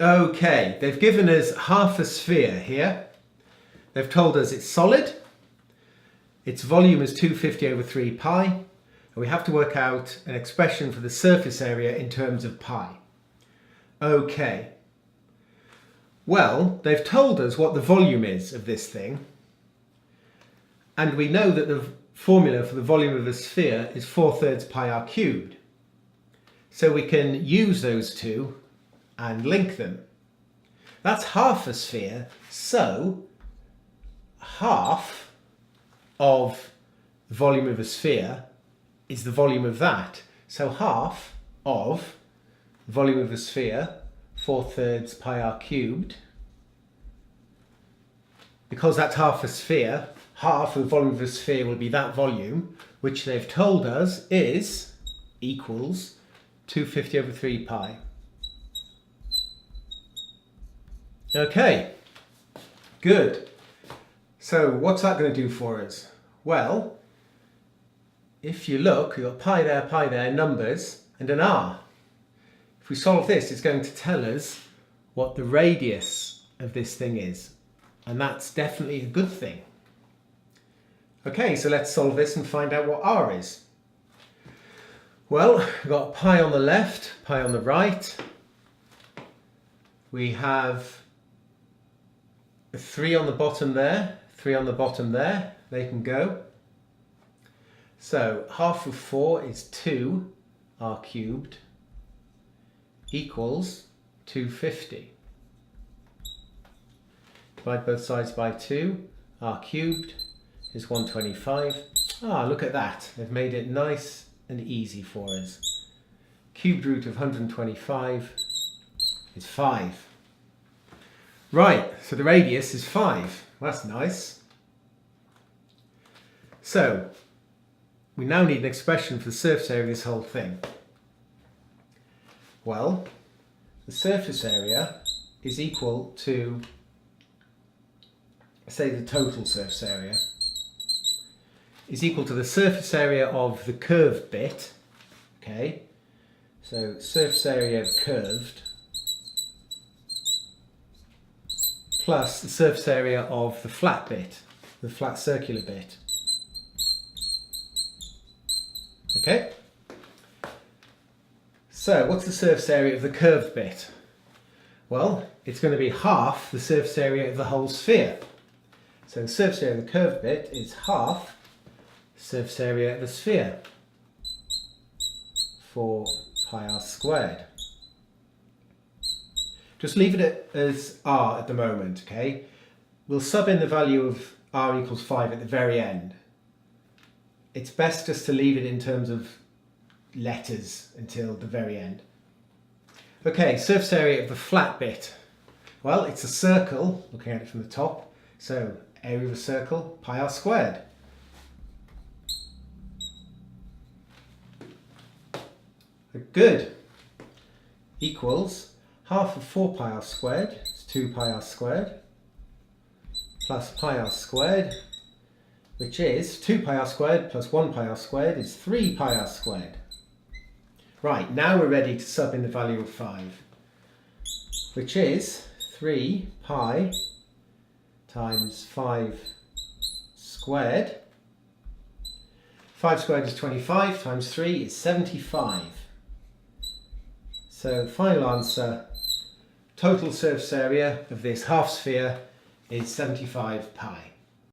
Okay, they've given us half a sphere here. They've told us it's solid, its volume is 250 over 3 pi, and we have to work out an expression for the surface area in terms of pi. Okay, well, they've told us what the volume is of this thing, and we know that the formula for the volume of a sphere is 4/3 pi r cubed. So we can use those two and link them. That's half a sphere, so half of the volume of a sphere is the volume of that. So half of the volume of a sphere, 4/3 pi r cubed, because that's half a sphere, half of the volume of a sphere will be that volume, which they've told us is equals 250 over 3 pi. Okay, good. So what's that going to do for us? Well, if you look, you've got pi there, numbers, and an r. If we solve this, it's going to tell us what the radius of this thing is. And that's definitely a good thing. Okay, so let's solve this and find out what r is. Well, we've got pi on the left, pi on the right. We have a 3 on the bottom there, 3 on the bottom there. They can go. So half of 4 is 2 r cubed equals 250. Divide both sides by 2. R cubed is 125. Ah, look at that. They've made it nice and easy for us. Cubed root of 125 is 5. Right, so the radius is 5. That's nice. So, we now need an expression for the surface area of this whole thing. Well, the surface area is equal to, say, the total surface area is equal to the surface area of the curved bit. Okay, so surface area of curved plus the surface area of the flat bit, the flat circular bit. Okay, so what's the surface area of the curved bit? Well, it's going to be half the surface area of the whole sphere. So the surface area of the curved bit is half the surface area of the sphere, 4 pi r squared. Just leave it as r at the moment, okay? We'll sub in the value of r equals 5 at the very end. It's best just to leave it in terms of letters until the very end. Okay, surface area of the flat bit. Well, it's a circle, looking at it from the top. So area of a circle, pi r squared. Good. Equals half of 4 pi r squared, it's 2 pi r squared, plus pi r squared, which is 2 pi r squared plus 1 pi r squared is 3 pi r squared. Right, now we're ready to sub in the value of 5, which is 3 pi times 5 squared. 5 squared is 25 times 3 is 75. So final answer, total surface area of this half sphere is 75 pi.